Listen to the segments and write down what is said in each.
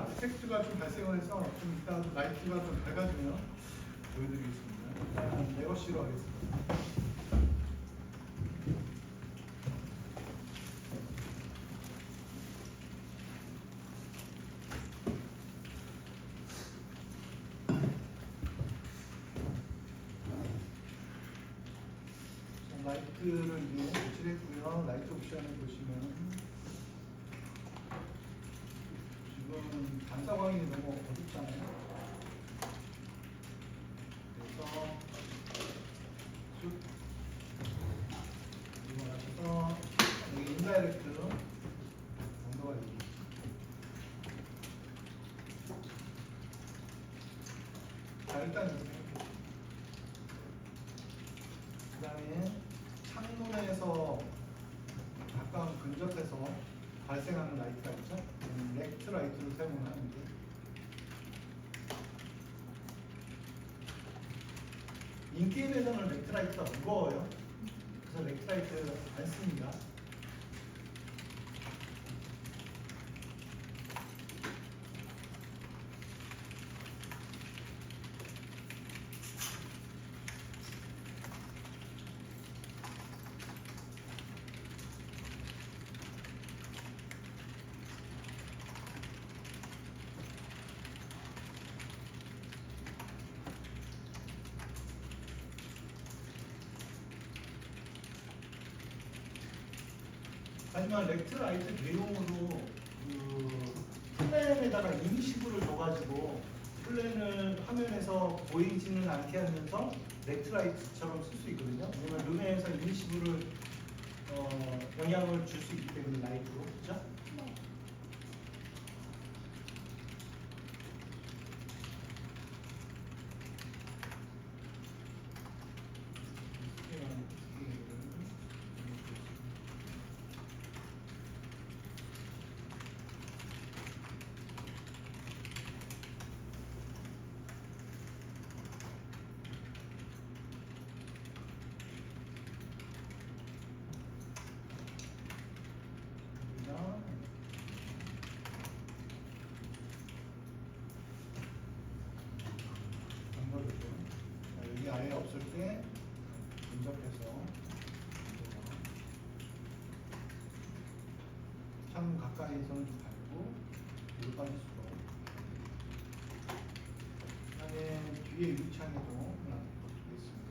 아티팩트가 좀 발생을 해서 좀 이따 라이트가 좀 밝아지면 보여드리겠습니다. 일단 레거시로 하겠습니다. 라이트를 이제 배치했고요. 라이트 옵션을 보시면 지금 반사광이 너무 어둡잖아요. 그래서 쭉 이거 가셔서 여기 인다이렉트 온도가 여기 있죠. 자, 일단 이렇게 해볼게요. 그 다음에 창문에서 가까운 근접해서 발생하는 라이트가 있죠. 렉트 라이트로 사용을 하는데 인게임에서는 렉트 라이트가 무거워요. 그래서 렉트 라이트 안 씁니다. 하지만 렉트 라이트 내용으로 그 플랜에다가 이미시브를 줘가지고 플랜을 화면에서 보이지는 않게 하면서 렉트 라이트처럼 쓸 수 있거든요. 왜냐면 룸에서 이미시브를 영향을 줄 수 있기 때문에 라이트로, 그렇죠? 여기 아예 없을 때 분석해서 창문 가까이에서는 좀 밝고 뒤로 빠질수록 그다음에 뒤에 유리창에도 있습니다.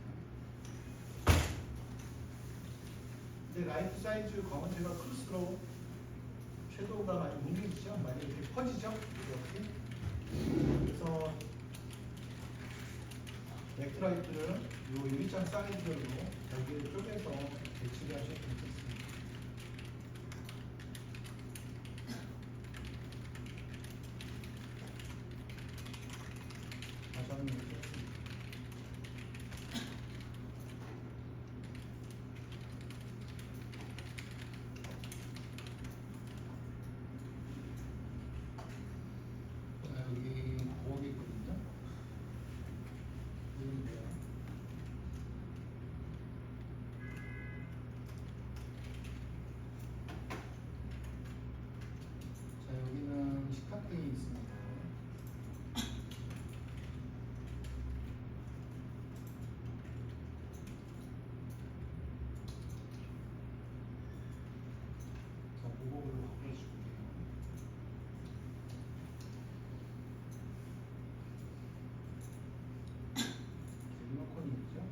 근데 라이트 사이즈 검은색가 클수록 섀도우가 많이 뭉개지죠? 많이 이렇게 퍼지죠? 이렇게. 그래서 렉트라이트를 이 유리창 사이즈별로 여기를 쪼개서 배치를 하셔도 좋겠습니다. 저는 이렇게 했습니다. 여기 부엌이 있거든요. 여기인데요. 자, 여기는 식탁등이 있습니다. 자, 보고를 바꿔주고요. 리모컨이 있죠?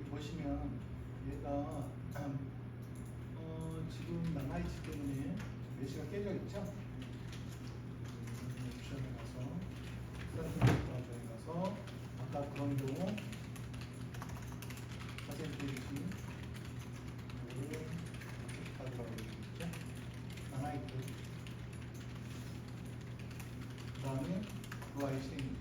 보시면 얘가 지금 나나이치 때문에 메시가 깨져 있죠? 옵션에 가서 스타트에 가서 아까 그런도 퍼센테이지 이거를 가져가고 있죠? 나나이트, 그 다음에 루아이 체인지.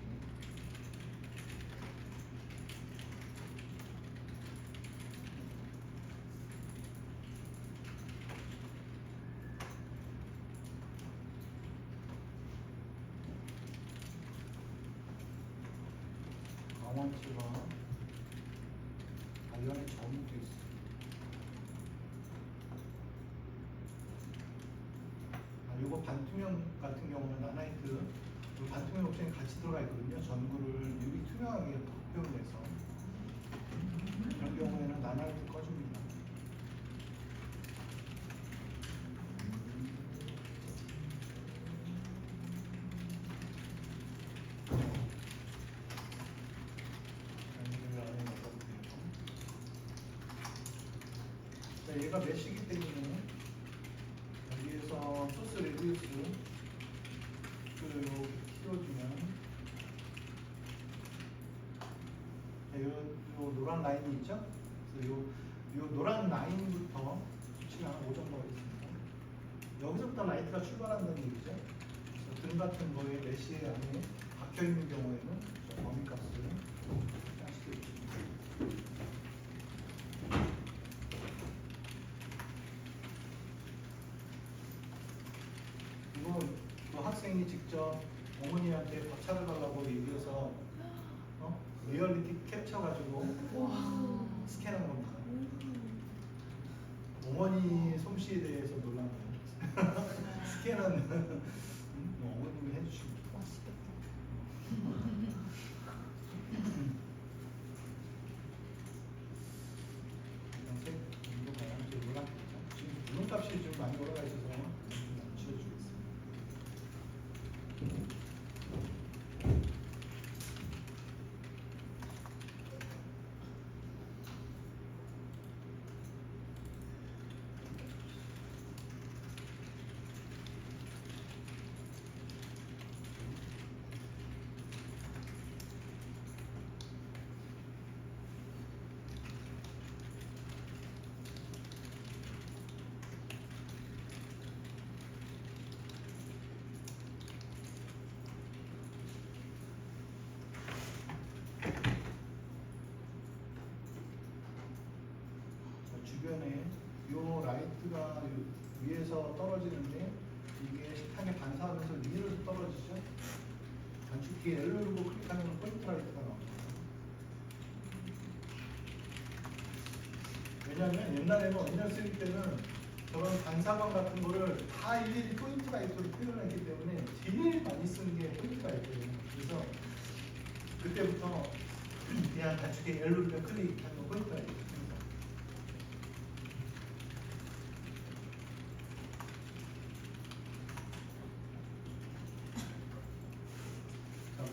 강원치가 관련의 점이 또 있어요. 요거 반투명 같은 경우는 나나이트, 요 반투명 옵션이 같이 들어가 있거든요. 전구를 유리 투명하게 표현해서. 이런 경우에는 나나이트 꺼줍니다. 자, 얘가 메쉬기 때문에 여기에서 소스 레디우스를 이렇게 키워주면, 자, 요 노란 라인이 있죠? 그래서 요 노란 라인부터 수치가 한 5 정도가 있습니다. 여기서부터 라이트가 출발한다는 얘기죠. 그래서 등 같은 거에 메쉬 안에 박혀 있는 경우에는 범위 값을 시켜주십니다. 이거 그 학생이 직접 어머니한테 밥 차려달라고 얘기해서 리얼리티 캡쳐가지고 스캔한 겁니다. 어머니 솜씨에 대해서 놀란 거예요. 스캔하는 어머님이 해주시고. 이렇게 운동가랑 이제 놀랐겠죠. 지금 물론값이 좀 많이 올라가 있어서 지워주겠습니다. 주변에 요 라이트가 요 위에서 떨어지는데 이게 식탁에 반사하면서 위로 떨어지죠. 단축키 L 누르고 클릭하면 포인트 라이트가 나옵니다. 왜냐하면 옛날에는 원년 쓸 때는 저런 반사광 같은 거를 다 일일이 포인트 라이트로 표현했기 때문에 제일 많이 쓰는 게 포인트 라이트예요. 그래서 그때부터 그냥 단축키 L 누르면 클릭하면 포인트 라이트.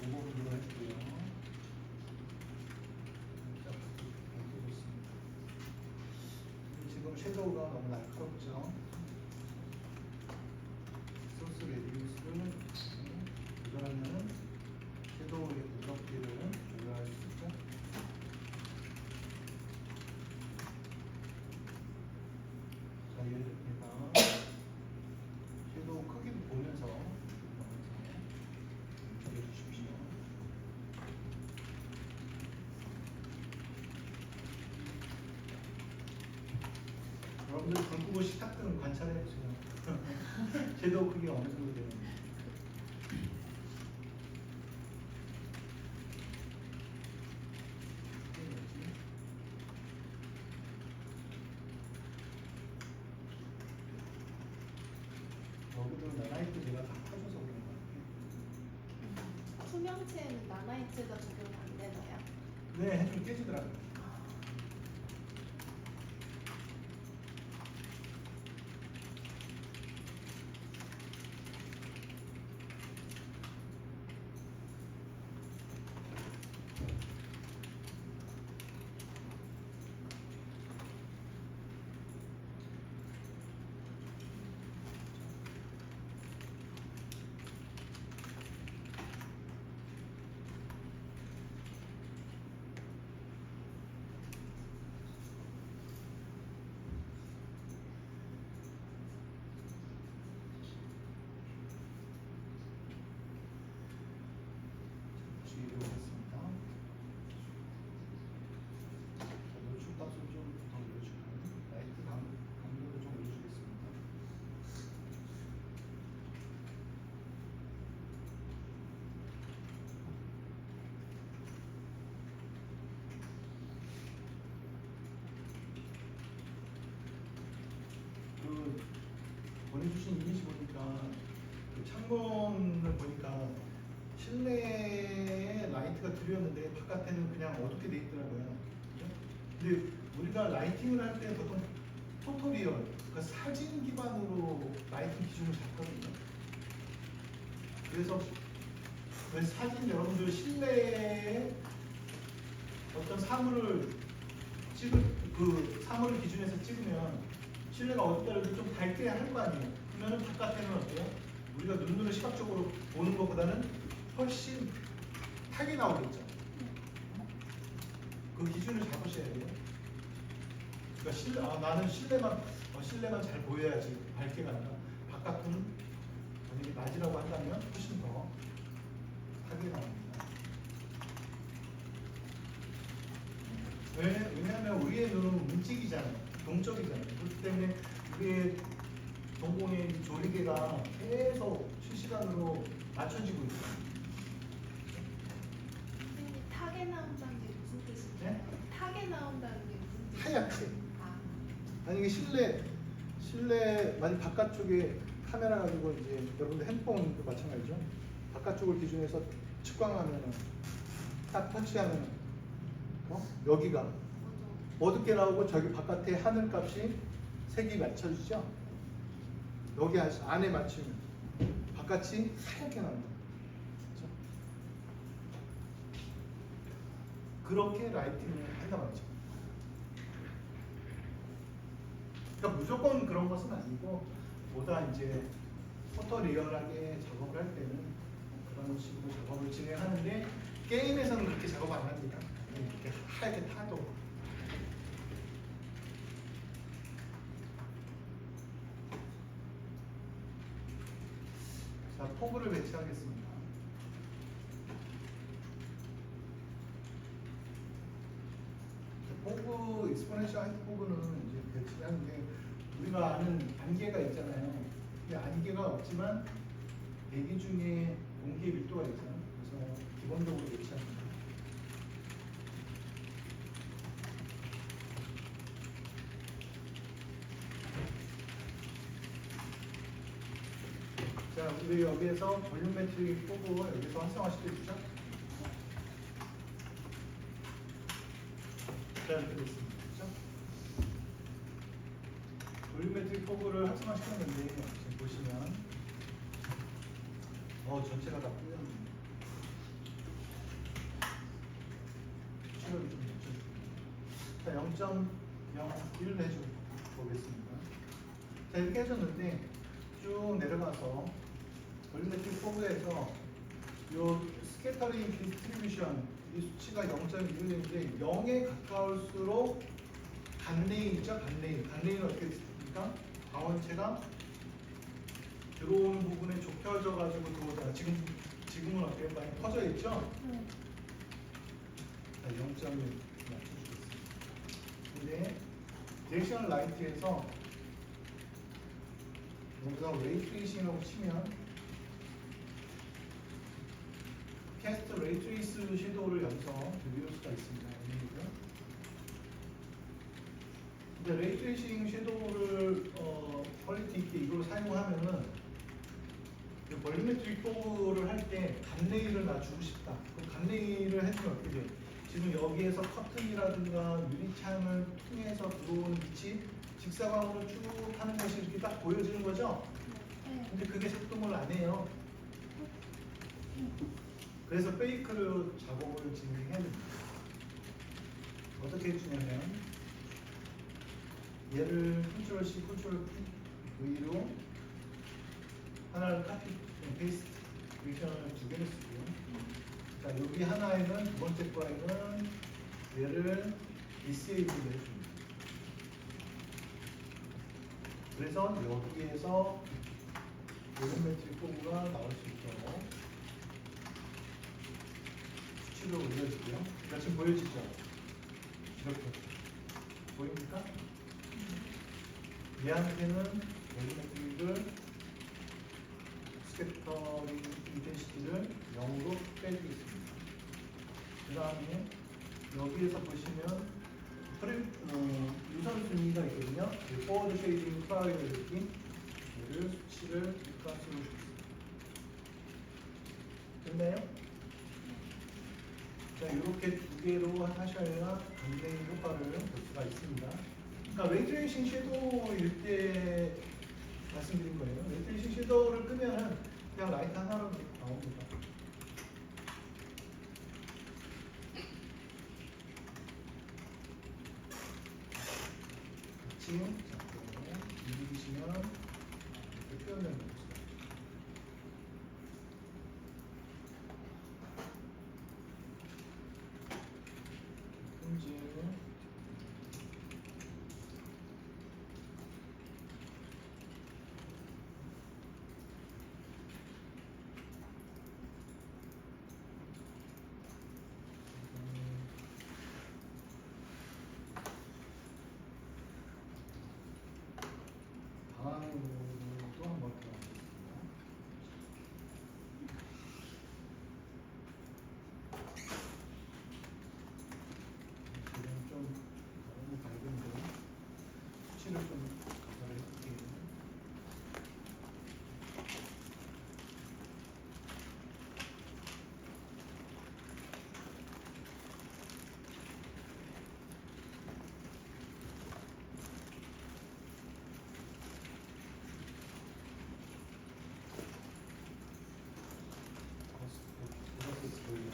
무거운로 했고요. 지금 섀도우가 너무 날카롭죠. 소스 레디우스를 조절하면 섀도우의 무섭기를 조절할 수 있죠. 자, 얘가 섀도우 크기도 보면서 해주십시오. 여러분들 불 끄고 식탁들은 관찰해 보세요. 섀도우 크기가 어느 정도 되는지. 여기도 나나이트 제가 다 퍼줘서 그런 것 같아요. 투명체에는 나나이트가 적용이 안 되나요? 네, 좀 깨지더라고요. 보내주신 이미지 보니까 그 창문을 보니까 실내에 라이트가 들여왔는데 바깥에는 그냥 어둡게 돼 있더라고요. 그죠? 근데 우리가 라이팅을 할 때 보통 포토리얼, 그러니까 사진 기반으로 라이팅 기준을 잡거든요. 그래서 그 사진 여러분들 실내에 어떤 사물을 그 사물을 기준해서 찍으면 실내가 어둡다고 좀 밝게 할 거 아니에요. 그러면 바깥에는 어때요? 우리가 눈으로 시각적으로 보는 것보다는 훨씬 탁이 나오겠죠. 그 기준을 잡으셔야 돼요. 그러니까 나는 실내만 잘 보여야지 밝게가 아니라 바깥은 만약에 낮이라고 한다면 훨씬 더 탁이 나옵니다. 왜냐하면 우리의 눈은 움직이잖아요. 동적이잖아요. 그렇기 때문에 우리의 동공의 조리개가 계속 실시간으로 맞춰지고 있어요. 선생님, 탁에 나온다는 게 무슨 뜻이죠? 네? 탁에 나온다는 게 무슨 뜻이죠? 하얗게. 아, 만약에 실내 만약 바깥쪽에 카메라 가지고 이제 여러분들 핸드폰도 마찬가지죠. 바깥쪽을 기준해서 측광하면은 딱 터치하면은 여기가 맞아. 어둡게 나오고 저기 바깥에 하늘값이 색이 맞춰지죠. 여기 안에 맞추면 바깥이 하얗게 나옵니다. 그렇죠? 그렇게 라이팅을 한단 말이죠. 그러니까 무조건 그런 것은 아니고 보다 이제 포토 리얼하게 작업을 할 때는 그런 식으로 작업을 진행하는데 게임에서는 그렇게 작업 안 합니다. 이렇게 하얗게 타도. 자, 포그를 배치하겠습니다. 포그, 익스포넨셜 하이트 포그는 이제 배치하는 게 우리가 아는 안개가 있잖아요. 이 안개가 없지만 대기 중에 공기의 밀도가 있잖아요. 그래서 기본적으로 배치합니다. 자, 우리 여기에서 볼륨메트릭 포그 여기서 활성화시켜주죠. 자, 이렇게 됐습니다. 그렇죠? 볼륨메트릭 포그를 활성화시켰는데 지금 보시면 전체가 다 뿌였네요. 출력이 좀 늦춰줄게요. 자, 0.01 해줘 보겠습니다. 자, 이렇게 해줬는데 쭉 내려가서 볼륨메트릭 포그에서 요 스캐터링 디스트리뷰션 이 수치가 0.1인데 0에 가까울수록 간레인이죠. 간레인은 어떻게 됐습니까? 광원체가 들어오는 부분에 좁혀져 가지고 들어오잖아. 지금은 어떻게 많이 퍼져 있죠? 네. 자, 0.1 맞춰주겠습니다. 근데 디렉셔널 라이트에서 여기서 레이 트레이싱이라고 치면 캐스트 레이 트레이스 섀도우를 여기서 들릴 수가 있습니다. 근데 레이 트레이싱 섀도우를 퀄리티 있게 이걸 사용하면은 볼륨메트릭 포그를 할 때 감레이를 낮추고 싶다. 그럼 감레이를 해주면 어떻게 돼요? 지금 여기에서 커튼이라든가 유리창을 통해서 들어오는 빛이 직사광으로 쭉 하는 것이 이렇게 딱 보여지는 거죠? 네. 근데 그게 작동을 안 해요. 그래서 페이크로 작업을 진행해야 됩니다. 어떻게 해주냐면 얘를 컨트롤 C, 컨트롤 V로 하나를 카피, 페이스트, 리액션을 두 개를 쓰고요. 자, 여기 하나에는 두 번째 거에는 얘를 disable을 해줍니다. 그래서 여기에서 볼륨메트릭 포그가 나올 수 있도록 수치를 올려주고요. 자, 지금 보여지죠? 이렇게 보입니까? 얘한테는 볼륨메트릭을 스캐터링 인텐시티를 0으로 빼주겠습니다. 그 다음에 여기에서 보시면 우선순위가 있거든요. 포워드 쉐이딩, 프라이어리티, 얘를 수치를 값으로 줬습니다. 됐나요? 자, 이렇게 두 개로 하셔야 굉장히 효과를 볼 수가 있습니다. 그러니까 레이트레이싱 섀도우일 때 말씀드린 거예요. 레이트레이싱 섀도우를 끄면은 그냥 라이트 하나로 이렇게 나옵니다. 같이 움직이시면 이렇게 표현되는 거죠. 품질 방향으로도 한번 들어가겠습니다. 지금 좀 너무 밝은데 수치를 좀 조절해 볼게요. 버스 보이는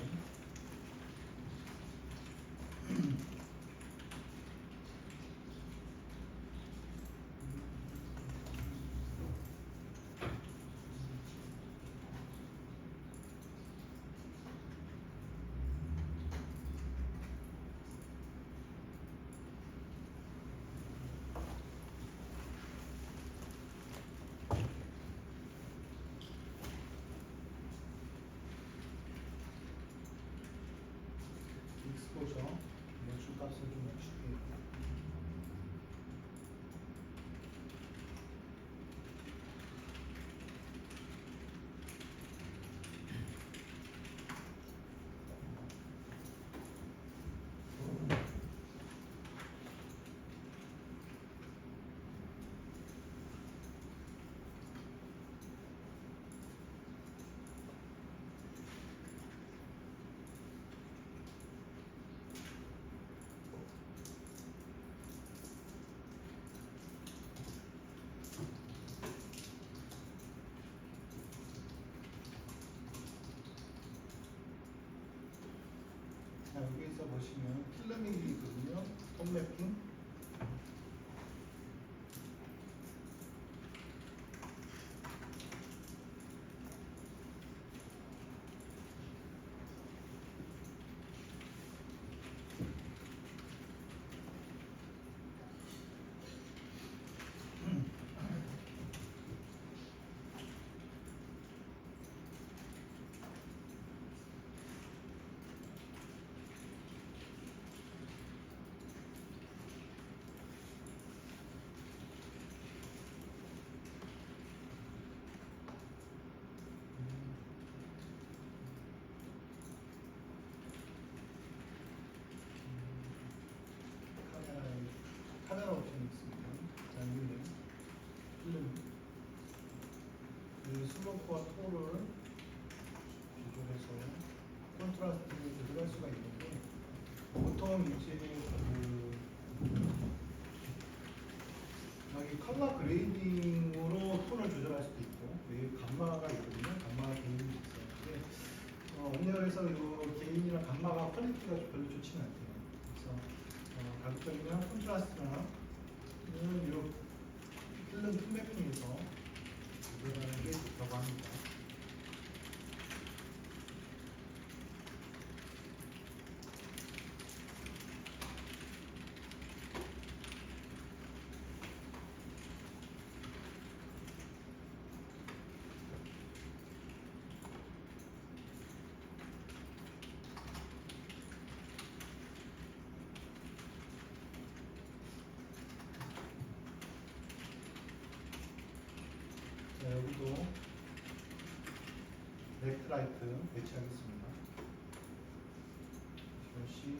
익스포저 매출값을 좀 낮출게요. 자, 여기서 보시면 필름이거든요. 톤 매핑. 카메라 옵션이 있습니다. 자, 여기는 필름. 이 슬로프와 톤을 조절해서 콘트라스트를 조절할 수가 있는데, 보통 이제 여기 컬러 그레이딩으로 톤을 조절할 수도 있고, 여기 감마가 있거든요. 감마가 개인이 있었는데, 언리얼에서 이 개인이나 감마가 퀄리티가 별로 좋지는 않대요. 그래서 가급적이면 콘트라스트나 이 필름 톤매핑에서 조절하는 게 좋다고 합니다. 자, 여기도 렉트라이트 배치하겠습니다. 다시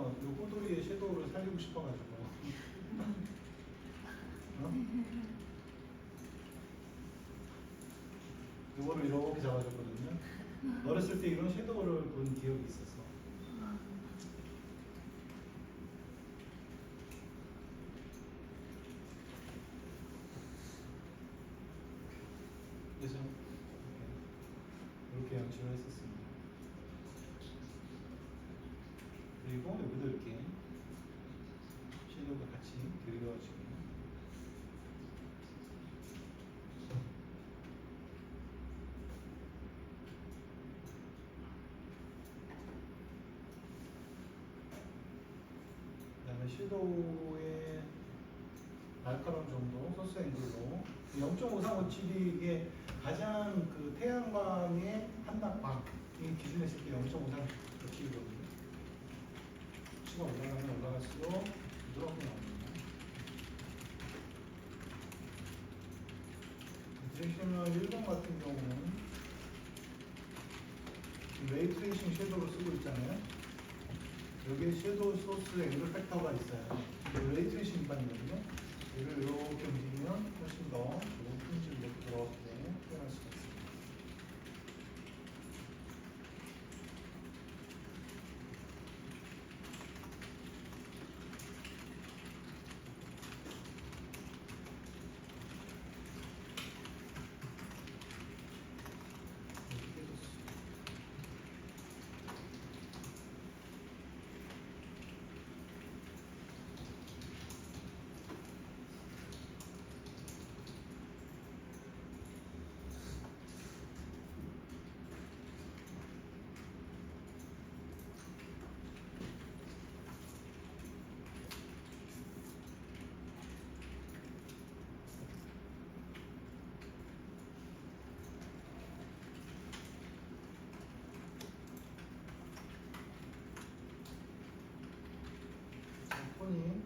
요 꼬돌이의 섀도우를 살리고 싶어가지고. 어? 이거를 이렇게 잡아줬거든요. 어렸을 때 이런 섀도우를 본 기억이 있었어. 그래서 이렇게 연출을 했었습니다. 그리고 여기도 이렇게 섀도우가 같이 그려지고. 그다음에 섀도우의 날카로운 정도, 소스 앵글로 0.535칠이 이게 가장 그 태양광의 한낮광이 기준했을 때 0.535칠이거든요. 수치가 올라가면 올라갈수록 부드럽게 나옵니다. 디렉셔널 1번 같은 경우는 레이 트레이싱 섀도우를 쓰고 있잖아요. 여기에 섀도우 소스 앵글 팩터가 있어요. 레이 트레이싱 기반이거든요. 얘를 이렇게 움직이면 훨씬 더 좋은 품질로 부드럽게 표현할 수가 있습니다. 이렇게 해줬습니다. 톤이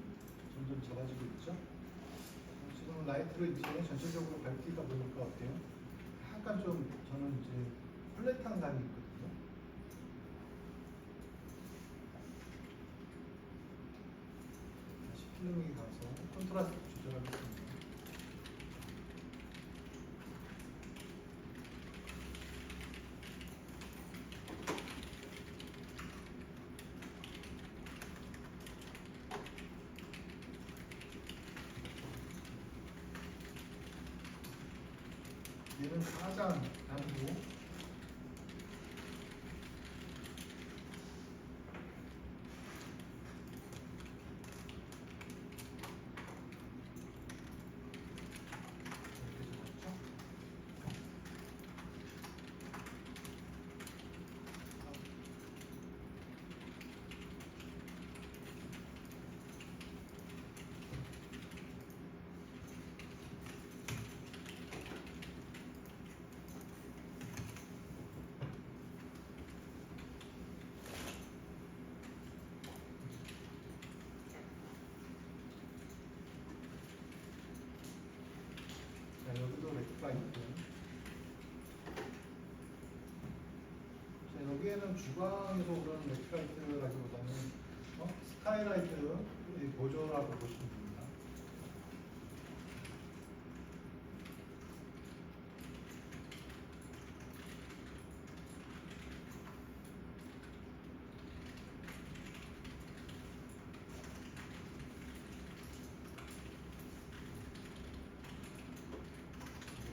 점점 작아지고 있죠. 지금 라이트로 이제 전체적으로 밝기가 보일 것 같아요. 약간 좀 저는 이제 플랫한 감이 있거든요. 다시 필름이 가서 컨트라스트 조절하겠습니다. 얘는 가장 남부 이렇게 잡았죠. 자, 여기도 렉트가 있고. 자, 여기에는 주광에서 오는 렉트라이트라기보다는 스카이라이트 보조라고 보시면 됩니다.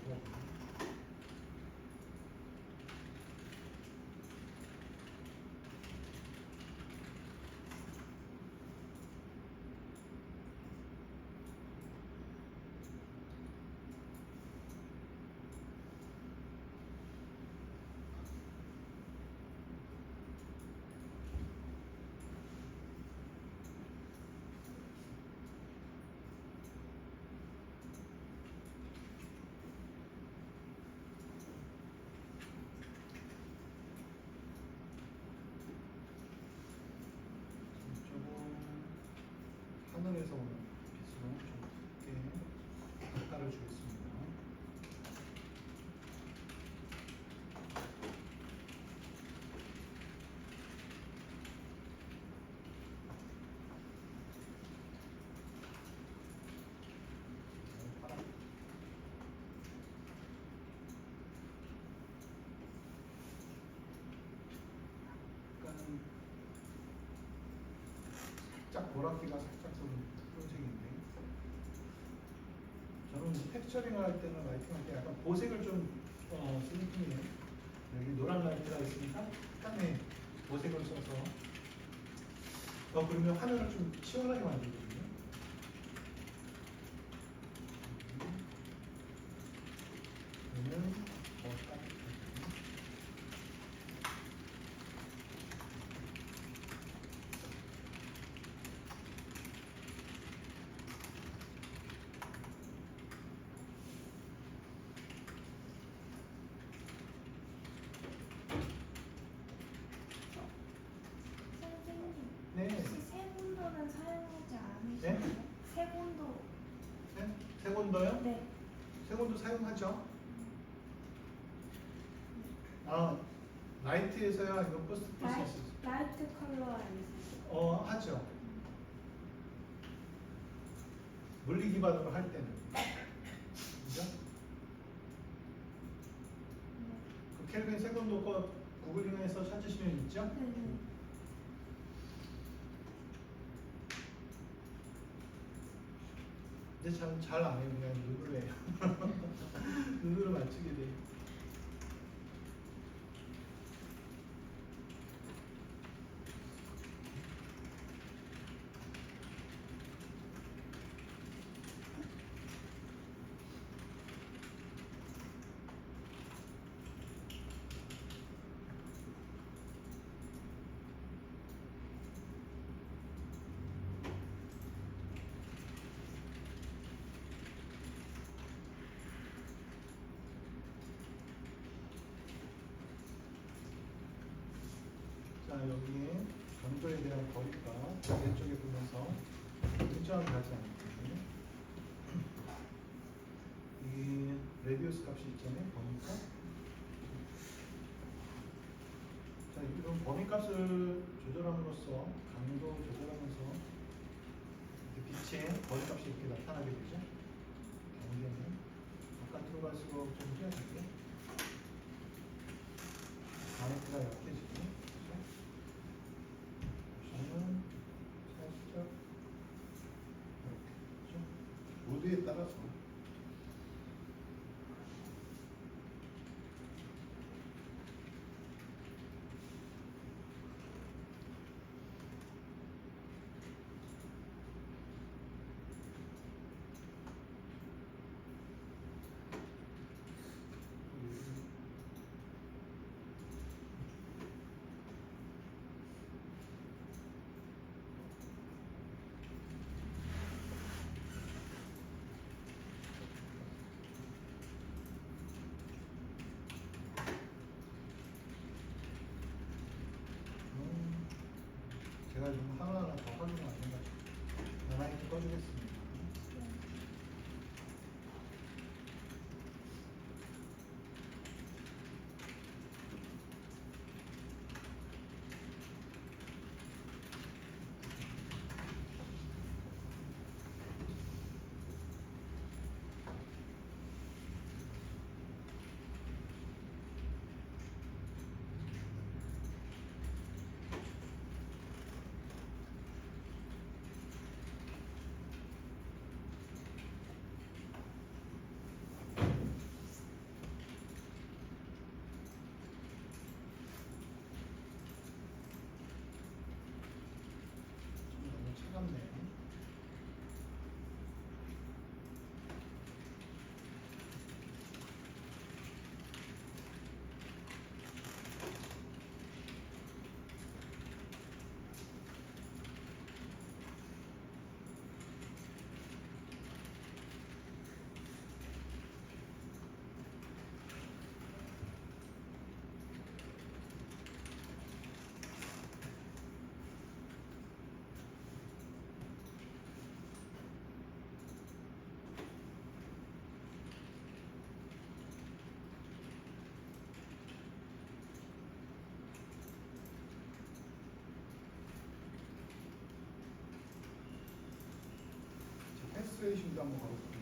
그리고 보라기가 살짝 좀 푸른색인데 저는 텍스처링을 할 때는 라이팅 할 때 약간 보색을 좀 쓰는 편이에요. 여기 노란 라이트가 있으니까 약간의 보색을 써서 그러면 화면을 좀 시원하게 만들거든요. 그러면 딱 선생님, 네. 혹시 색온도는 사용하지 네? 않으시나요? 색온도. 네? 색온도요? 네. 색온도 사용하죠. 아, 라이트에서요? 아니면 버스트 프로세스? 라이트 컬러 아니세요? 하죠. 물리 기반으로 할 때는. 그죠? 그 켈빈 색온도 거 구글링해서 찾으시면 있죠? 네네. 근데 잘안 해요. 그냥 눈으로 해요. 눈으로 맞추게 돼요. 자, 여기에 전도에 대한 거리가 왼쪽에 보면서 일정하게 가지 않거든요. 이 레디우스 값이 있잖아요. 범위값. 자, 이런 범위값을 조절함으로써 강도 조절하면서 이렇게 빛의 거리값이 이렇게 나타나게 되죠. 경계는 바깥으로 갈수록 좀 희한하게 바네트가 약해지고 옵션은 살짝 이렇게 그렇죠? 모드에 따라서 제가 좀 하나하나 더 확인을 안 해가지고 나나이트 꺼주겠습니다. 좀 너무 차갑네요. 패스트레이션도 한번 걸어볼게요.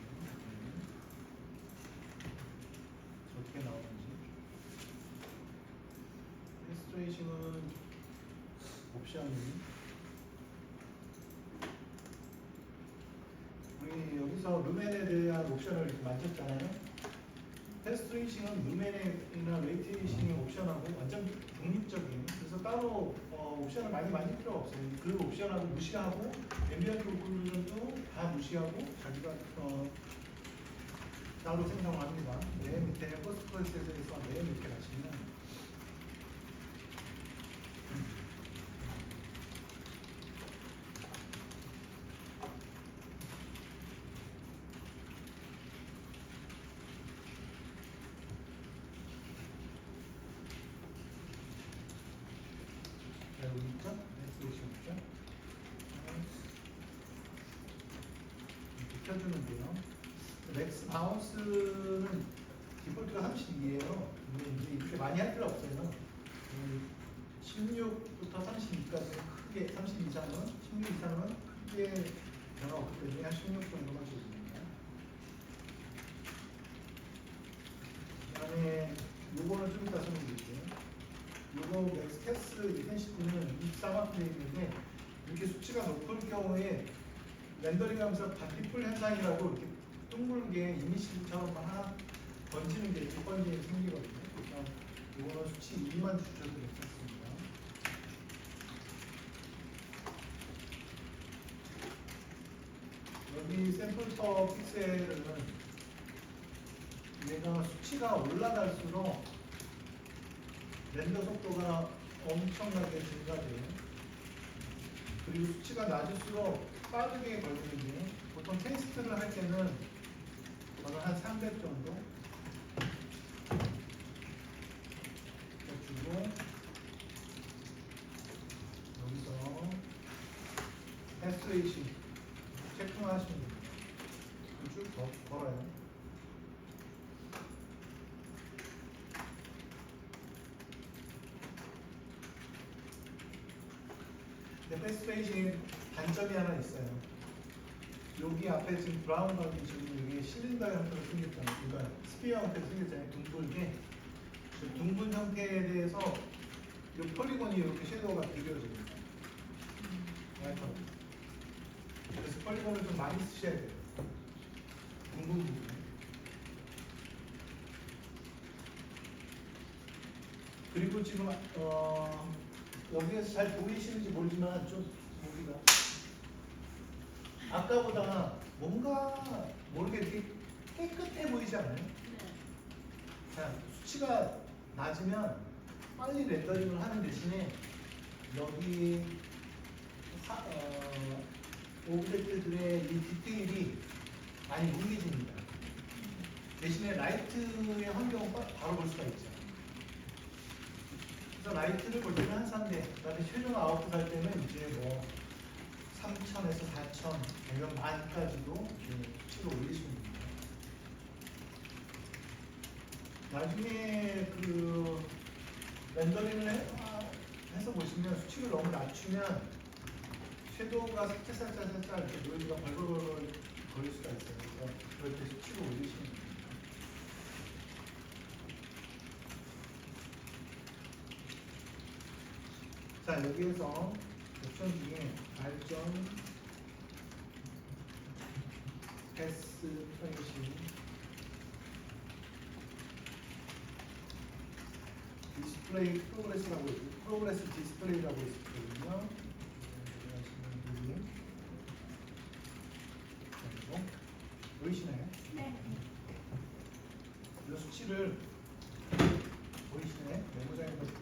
어떻게 나오는지. 패스트레이션은 옵션이 여기서 루멘에 대한 옵션을 이렇게 만졌잖아요. 패스트레이싱은 루멘이나 웨이트레이싱의 옵션하고 완전 독립적인, 그래서 따로 옵션을 많이 만들 필요가 없어요. 그 옵션하고 무시하고 앰비언트 오클루전도 다 무시하고 자기가 따로 생성을 합니다. 맨 밑에 퍼스트 프로세스에서 맨 밑에 가시면 여기 있죠? 엑스레이션 있죠? 이렇게 켜주면 돼요. 맥스 바운스는 디폴트가 32예요. 근데 이제 이렇게 많이 할 필요 없어요. 16부터 32까지는 크게, 30 이상은, 16 이상은 크게 변화 없기 때문에 한 16 정도만 줘줍니다. 그 다음에 요거는 좀 이따 설명드릴게요. 요거 맥스캐스 인텐시티는 24만큼 되어 있는데 이렇게 수치가 높을 경우에 렌더링하면서 바퀴풀 현상이라고 이렇게 둥글게 이미지처럼 하나 번지는 게 이렇게 번지게 생기거든요. 그래서 요거는 수치 2만 주셔도 괜찮습니다. 여기 샘플 퍼 픽셀은 얘가 수치가 올라갈수록 렌더 속도가 엄청나게 증가돼요. 그리고 수치가 낮을수록 빠르게 걸리는데 보통 테스트를 할 때는 저는 한 300 정도 해주고 여기서 패스트레이싱 체크만 하시면 됩니다. 쭉 걸어요. 패스트레이싱 단점이 하나 있어요. 여기 앞에 지금 브라운 바디 지금 이게 실린더 형태로 생겼잖아요. 그러니까 스피어 형태로 생겼잖아요. 둥글게. 그 둥근 형태에 대해서 이 폴리곤이 이렇게 섀도우가 그려집니다. 그래서 폴리곤을 좀 많이 쓰셔야 돼요. 둥근 부분. 그리고 지금 여기에서 잘 보이시는지 모르지만 좀 보기가 아까보다 뭔가 모르게 되게 깨끗해 보이지 않아요? 네. 자, 수치가 낮으면 빨리 렌더링을 하는 대신에 여기 오브젝트들의 이 디테일이 많이 뭉개집니다. 대신에 라이트의 환경은 바로 볼 수가 있죠. 그래서 라이트를 볼 때는 한 3대, 그다음에 최종 아웃풋 할 때는 이제 뭐 3,000에서 4,000, 아니면 10,000까지도 수치를 올리시면 됩니다. 나중에 그 렌더링을 해서 보시면 수치를 너무 낮추면 섀도우가 살짝 이렇게 노이즈가 벌벌벌 거릴 수가 있어요. 그래서 그럴 때 수치를 올리시면 됩니다. 자, 여기에서 옵션 중에 발전, 패스, 트레이싱, 디스플레이 프로그레스라고 프로그레스 디스플레이라고 있거든요. 보이시나요? 네. 이 수치를 보이시나요? 메모장에서 보여줄까요?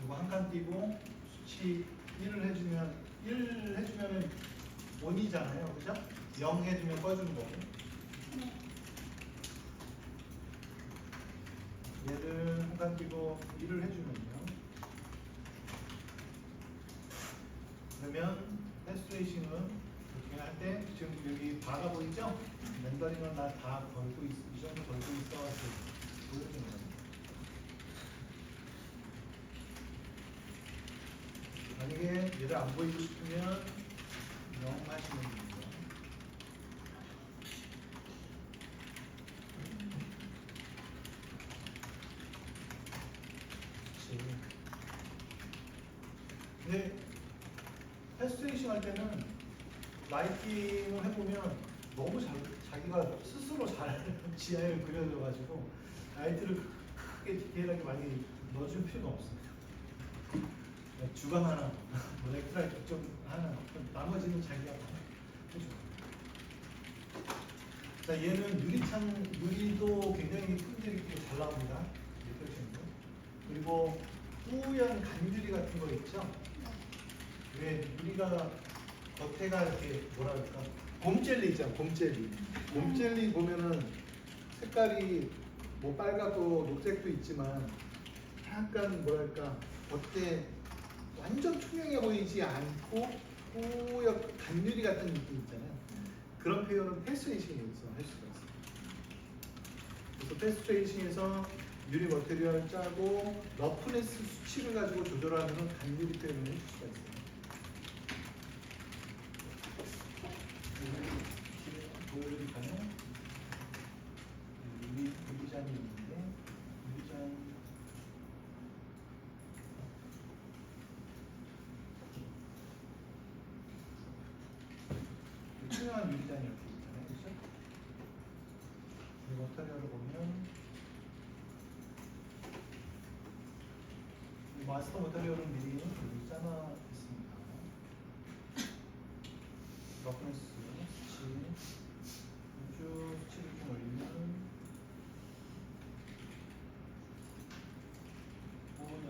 이거 한 칸 띄고 수치 1을 해주면은 ON이잖아요, 그죠? 0 해주면 꺼주는 거고. 네. 얘를 한 칸 띄고 1을 해주면요. 그러면 패스트레이싱은 이렇게 할 때 지금 여기 바가 보이죠? 렌더링은 나 다 걸고 이 정도 걸고 있어 보여주는 거예요. 만약에 얘를 안 보이고 싶으면 0 하시면 됩니다. 코칭 할 때는 라이팅을 해보면 너무 자기가 스스로 잘 지하를 그려줘가지고 라이트를 크게 디테일하게 많이 넣어줄 필요가 없어요. 주간 하나, 뭐 렉트라이트 좀 하나, 나머지는 자기가 다 해줘. 자, 얘는 유리도 굉장히 품질 있게 잘 나옵니다. 리플렉션도. 그리고 뿌연 간유리 같은 거 있죠? 왜 유리가 겉에가 이렇게 뭐라 그럴까? 곰젤리 있잖아, 곰젤리. 곰젤리 보면은 색깔이 뭐 빨갛고 녹색도 있지만 약간 뭐랄까 겉에 완전 투명해 보이지 않고 뿌옇 간유리 같은 느낌 있잖아요. 그런 표현은 패스트레이싱에서 할 수가 있어요. 그래서 패스트레이싱에서 유리 머테리얼 짜고 러프네스 수치를 가지고 조절하면 간유리 표현을 해줄 수가 있어요. 보여드릴까요? 유리잔이 있는데 유리잔 투명한 유리잔이 이렇게 있잖아요, 그렇죠? 이 머테리얼을 보면 이 마스터 머테리얼은 미리 여기 짜놔 있습니다. 러프네스 수치, 우주 수치를 좀 올리면 보면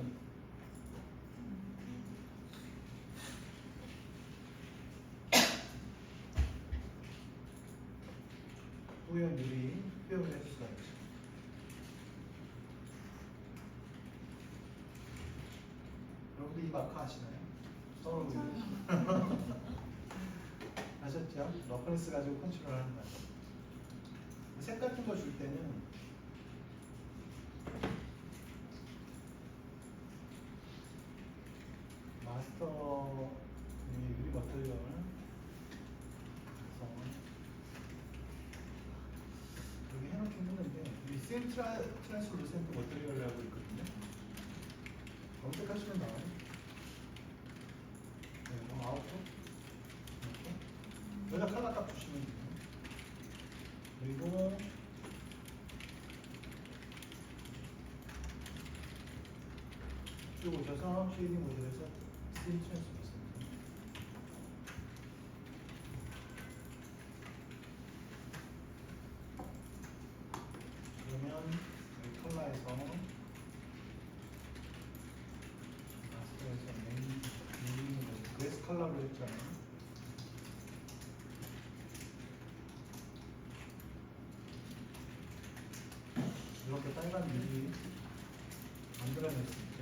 우연 유리 표현을 해줄 수가 있죠. 여러분들 이 마크 아시나요? 아셨죠? 러퍼니스 가지고 컨트롤하는 거예요. 색 같은 거 줄 때는 마스터 유리 머터리얼 여기 해놓긴 했는데 이 셀 트랜스루센트 머터리얼이라고 있거든요. 검색하시면 나와요. 네, 뭐 아웃도 이렇게 여기다 컬러 딱 주시면 돼요. 그리고 쭉 오셔서 쉐이딩 모드에서 스팀 트랜스루센트 그러면 여기 컬러에서 마스터에서 메인 그레스 컬러로 했잖아요. 이렇게 빨간 유리 만들어냈습니다.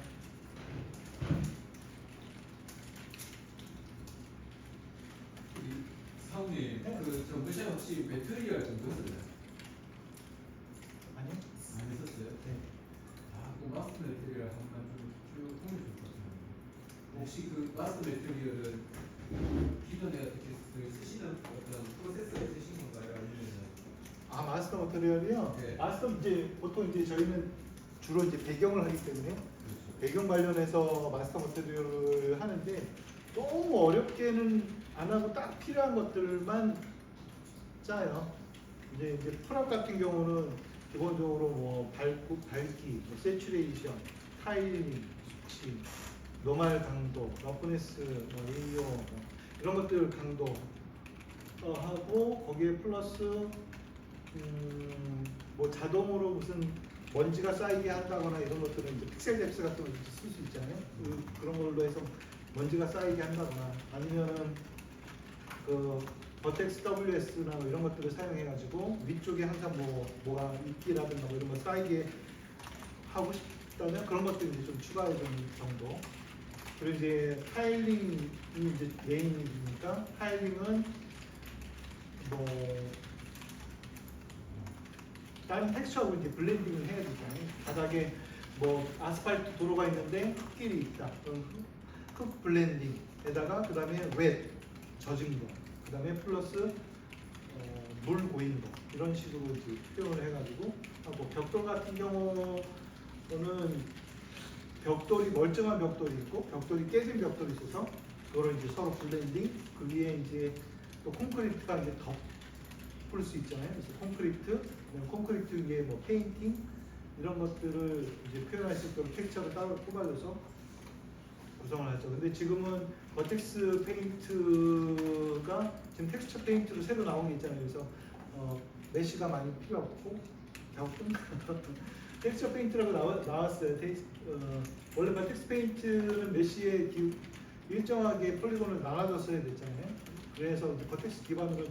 사원님, 네. 그 전부시에 혹시 메테리얼 좀 썼어요? 아니요? 안 썼어요? 네. 아, 그 마스터 메테리얼 한번 쭉 보면 좋을 것 같아요. 혹시 그 마스터 메테리얼은 기존에 어떻게 쓰시는 어떤 프로세서에 쓰신 건가요? 아니면 아 마스터 머터리얼이요? 네. 마스터 이제 보통 이제 저희는 주로 이제 배경을 하기 때문에 그렇죠. 배경 관련해서 마스터 머터리얼을 하는데 너무 어렵게는 안 하고 딱 필요한 것들만 짜요. 이제 프랍 같은 경우는 기본적으로 뭐 밝기, 뭐 세츄레이션, 타일링, 수치, 노말 강도, 러프네스, 뭐 레이어 뭐 이런 것들 강도 하고 거기에 플러스 뭐 자동으로 무슨 먼지가 쌓이게 한다거나 이런 것들은 이제 픽셀 뎁스 같은 거 쓸 수 있잖아요. 그런 걸로 해서 먼지가 쌓이게 한다거나 아니면은 그 버텍스 WS나 뭐 이런 것들을 사용해가지고 위쪽에 항상 뭐가 이끼라든가 뭐 이런 거 쌓이게 하고 싶다면 그런 것들 이제 좀 추가해주는 정도. 그리고 이제 타일링이 이제 메인이니까 타일링은 뭐 다른 텍스처하고 이제 블렌딩을 해야 되잖아요. 바닥에 뭐 아스팔트 도로가 있는데 흙길이 있다. 그럼 흙 블렌딩에다가 그 다음에 웻 젖은 거, 그 다음에 플러스 물 고인 거 이런 식으로 이제 표현을 해가지고 하고 벽돌 같은 경우는 벽돌이 멀쩡한 벽돌이 있고 벽돌이 깨진 벽돌이 있어서 그거를 이제 서로 블렌딩, 그 위에 이제 또 콘크리트가 이제 덮을 수 있잖아요. 그래서 콘크리트, 그다음에 콘크리트 위에 뭐 페인팅 이런 것들을 이제 표현할 수 있도록 텍스처를 따로 뽑아줘서 구성을 하죠. 근데 지금은 버텍스 페인트가 지금 텍스처 페인트로 새로 나온 게 있잖아요. 그래서 메쉬가 많이 필요 없고 텍스처 페인트라고 나왔어요. 원래 버텍스 페인트는 메쉬에 일정하게 폴리곤을 나눠줬어야 됐잖아요. 그래서 이제 버텍스 기반으로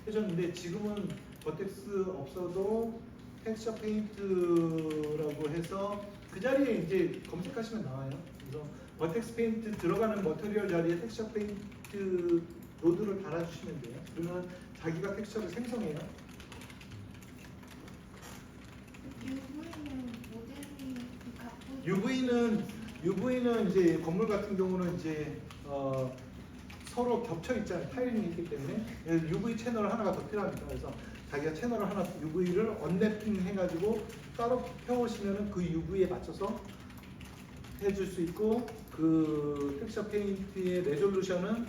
해줬는데 지금은 버텍스 없어도 텍스처 페인트라고 해서 그 자리에 이제 검색하시면 나와요. 그래서 버텍스 페인트 들어가는 머터리얼 자리에 텍스처 페인트 노드를 달아주시면 돼요. 그러면 자기가 텍스처를 생성해요. UV는 모델이 갖고 UV는 이제 건물 같은 경우는 이제 서로 겹쳐 있잖아요. 타일링이 있기 때문에 그래서 UV 채널 하나가 더 필요합니다. 그래서 자기가 채널을 하나 UV를 언랩핑 해가지고 따로 펴오시면은 그 UV에 맞춰서 해줄 수 있고 그 텍스처 페인트의 레졸루션은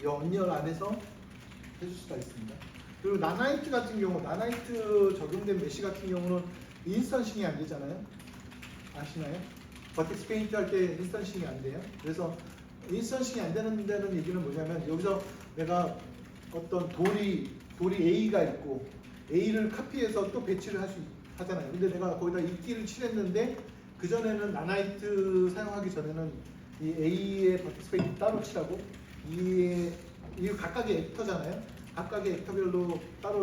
이 언리얼 안에서 해줄 수가 있습니다. 그리고 나나이트 같은 경우, 나나이트 적용된 메쉬 같은 경우는 인스턴싱이 안 되잖아요. 아시나요? 버텍스 페인트 할 때 인스턴싱이 안 돼요. 그래서 인스턴싱이 안 되는 데는 얘기는 뭐냐면 여기서 내가 어떤 돌이 A가 있고 A를 카피해서 또 배치를 하잖아요. 근데 내가 거기다 이끼를 칠했는데 그 전에는 나나이트 사용하기 전에는 이 A의 버텍스 페인트 따로 칠하고 이 각각의 액터잖아요. 각각의 액터별로 따로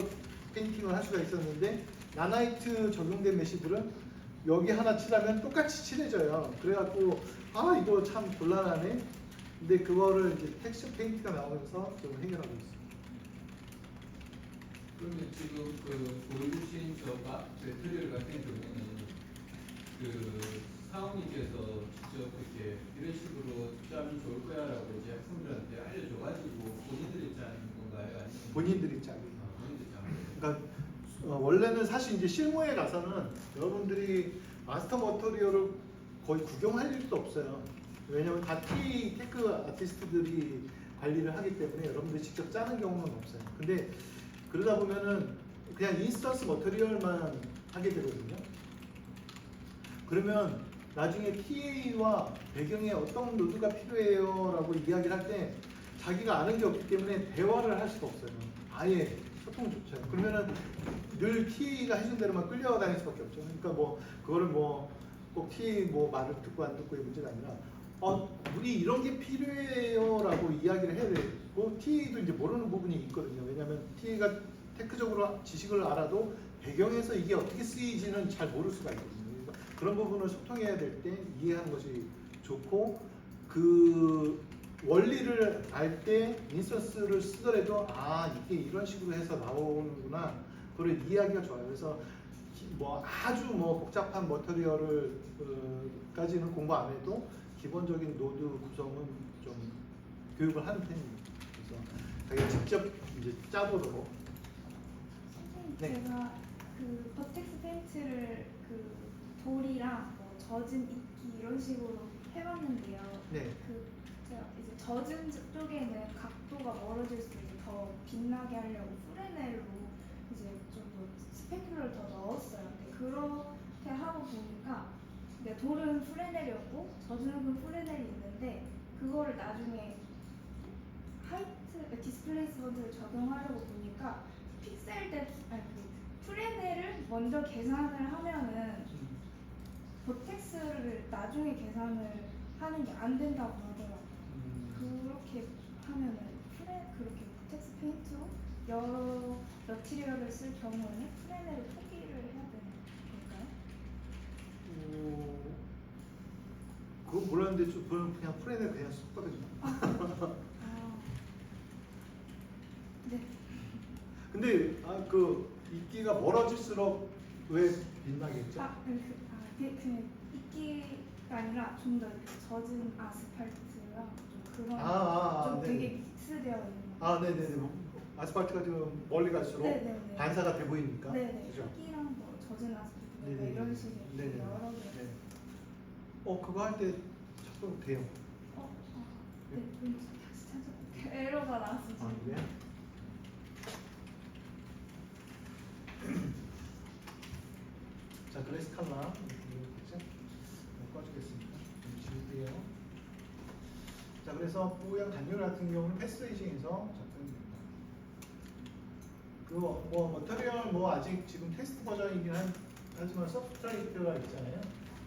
페인팅을 할 수가 있었는데 나나이트 적용된 메쉬들은 여기 하나 칠하면 똑같이 칠해져요. 그래갖고 아 이거 참 곤란하네. 근데 그거를 이제 텍스처 페인트가 나오면서 좀 해결하고 있어요. 그러면 지금 그 보여주신 저가 배터리를 같은 경우는 그 사원님께서 직접 이렇게 이런 식으로 짜면 좋을 거야라고 이제 학생들한테 알려줘가지고 본인들이 짜는 건가요? 아니면 본인들이 짜기. 본인들이 짜는 거예요? 그러니까 원래는 사실 이제 실무에 가서는 여러분들이 마스터 머터리얼을 거의 구경할 일도 없어요. 왜냐면 다 테크 아티스트들이 관리를 하기 때문에 여러분들이 직접 짜는 경우는 없어요. 근데 그러다 보면은 그냥 인스턴스 머터리얼만 하게 되거든요. 그러면 나중에 TA와 배경에 어떤 노드가 필요해요 라고 이야기를 할 때 자기가 아는 게 없기 때문에 대화를 할 수가 없어요. 아예 소통조차요. 그러면은 늘 TA가 해준 대로만 끌려다닐 수밖에 없죠. 그러니까 뭐 그거를 뭐 꼭 TA 뭐 말을 듣고 안 듣고의 문제가 아니라 우리 이런 게 필요해요라고 이야기를 해야 되고 TA도 이제 모르는 부분이 있거든요. 왜냐하면 TA가 테크적으로 지식을 알아도 배경에서 이게 어떻게 쓰이지는 잘 모를 수가 있거든요. 그러니까 그런 부분을 소통해야 될 때 이해하는 것이 좋고 그 원리를 알 때 인스턴스를 쓰더라도 아 이게 이런 식으로 해서 나오는구나 그걸 이해하기가 좋아요. 그래서 뭐 아주 뭐 복잡한 머터리얼을 까지는 공부 안 해도 기본적인 노드 구성은 좀 교육을 하는 편입니다. 그래서 자기가 직접 이제 짜보도록. 선생님 네. 제가 그 버텍스 페인트를 그 돌이랑 뭐 젖은 이끼 이런 식으로 해봤는데요. 네. 그 제가 이제 젖은 쪽에는 각도가 멀어질수록 이제 더 빛나게 하려고 프레넬로 이제 좀 더 스페‌큘러를 더 넣었어요. 근데 그렇게 하고 보니까 근데 돌은 프레넬이었고 젖은 프레넬이 있는데 그거를 나중에 하이트 디스플레이스먼트를 적용하려고 보니까 픽셀 뎁스 아니 그 프레넬을 먼저 계산을 하면은 버텍스를 나중에 계산을 하는 게 안 된다고 하더라고요. 그렇게 하면은 그렇게 버텍스 페인트로 여러 머티리얼을 쓸 경우에는 프레넬을 포기를 해야 되는 걸까요? 그건 몰랐는데 저는 그냥 프레넬 그냥 쏙 떨어지나. 아, 네. 근데 그 이끼가 멀어질수록 왜 빛나겠죠? 그 이끼가 아니라 좀 더 젖은 아스팔트랑 좀 그런 좀 네. 되게 믹스되어 있는. 네네네. 아스팔트가 좀 멀리 갈수록 네네네. 반사가 돼 보이니까. 네네. 그죠? 흙이랑 뭐 젖은 아스팔트 뭐 네네네. 이런 식의 네네. 여러 개. 네. 그거 할 때 작동 돼요. 어, 네, 다시 찾아볼게요. 에러가 나왔어 지금. 아, 그래? 자, 그래서 칼라 이렇게 꺼주겠습니다. 좀 지울게요. 자, 그래서 뽀얀 단열 같은 경우는 패스레이징에서 작성이 됩니다. 뭐 머터리얼 뭐 아직 지금 테스트 버전이긴 하지만 서브스트레이트가 있잖아요.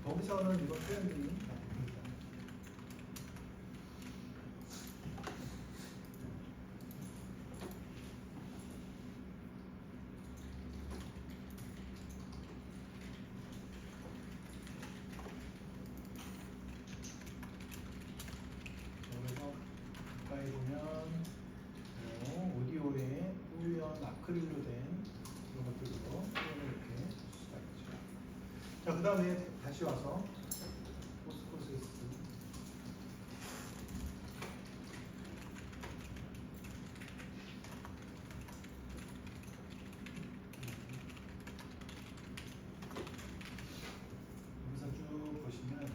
거기서는 이런 표현들이 나옵니다. 그래서 가까이 보면 오디오에 뽀얀 아크릴로 된 이런 것들로 표현을 이렇게 할 수가 있죠. 자, 그 다음에 다시 와서 포스코세스. 여기서 쭉 보시면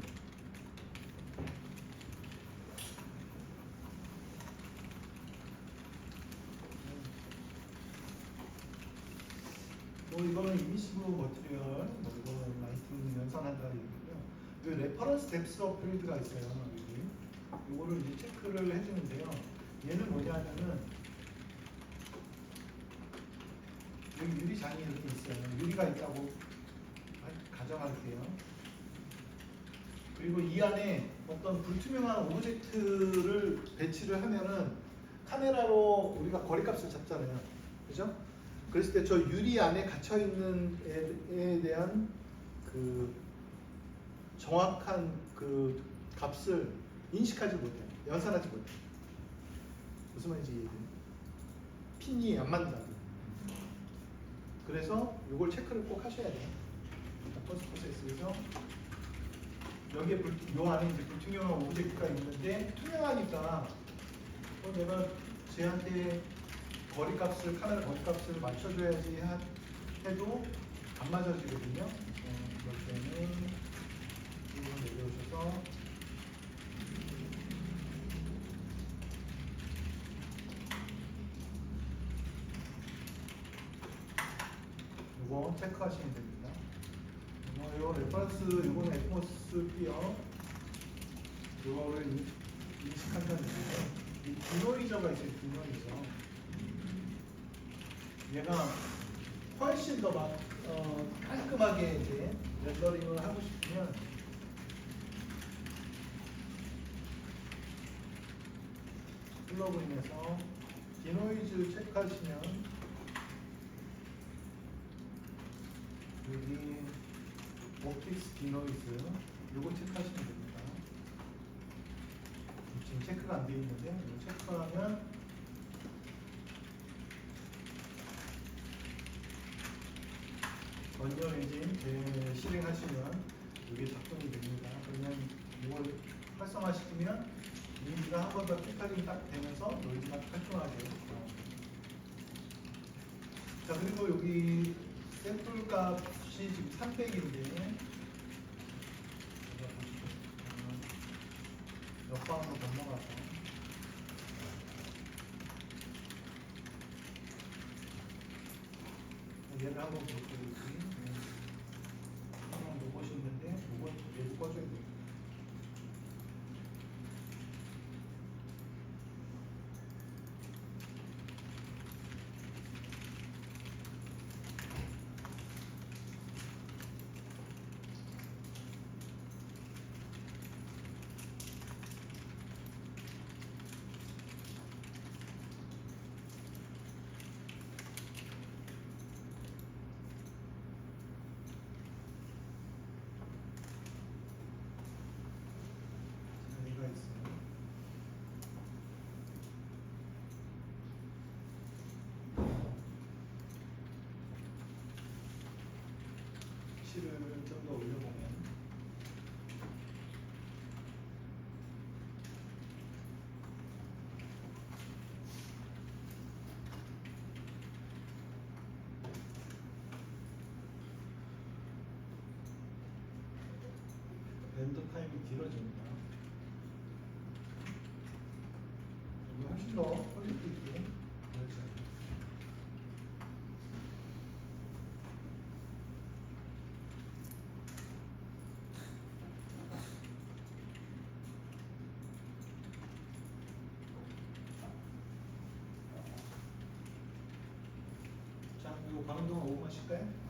뭐 이거는 이미시브 머티리얼, 뭐 이거는 라이팅 연산한다 얘기고요. 그 레퍼런스 뎁스 오브 필드가 있어요. 여기 요거를 이제 체크를 해주는데요. 얘는 뭐냐면은 여기 유리장이 이렇게 있어요. 유리가 있다고 가정할게요. 그리고 이 안에 어떤 불투명한 오브젝트를 배치를 하면은 카메라로 우리가 거리값을 잡잖아요. 그죠? 그랬을 때 저 유리 안에 갇혀 있는 애에 대한 그 정확한 그 값을 인식하지 못해요. 연산하지 못해요. 무슨 말인지 이해돼요? 핀이 안 맞는다. 그래서 이걸 체크를 꼭 하셔야 돼요. 퍼스트 프로세스에서 여기에 요 안에 이제 불투명한 오브젝트가 있는데 투명하니까 내가 쟤한테 거리값을 카메라 거리값을 맞춰줘야지 해도 안 맞아지거든요. 그럴 때는 이걸 내려오셔서 이거 체크하시면 됩니다. 요 레퍼런스 요거는 애트모스피어 요거를 인식한다는 얘기죠. 이 디노이저가 있어요. 디노이저. 얘가 훨씬 더 깔끔하게 이제 렌더링을 하고 싶으면 플러그인에서 디노이즈 체크하시면 여기 옵틱스 디노이즈 요거 체크하시면 됩니다. 지금 체크가 안 되어 있는데 이거 체크하면 언리얼 엔진 실행하시면 이게 작동이 됩니다. 그러면 이걸 활성화시키면 이미지가 한 번 더 피카링 딱 되면서 노이즈가 깔끔하게 나옵니다. 자, 그리고 여기 샘플 값이 지금 300인데 옆방으로 넘어가서 얘를 한번 볼게요. 한번 로봇이 있는데 로봇 얘도 꺼줘야 돼요. 얘가 있어요. 실을 좀 더 올려보면 렌더 타임이 길어집니다. 더 퀄리티 있게. 그렇죠. 자, 이거 가는 동안 5분만 쉴까요?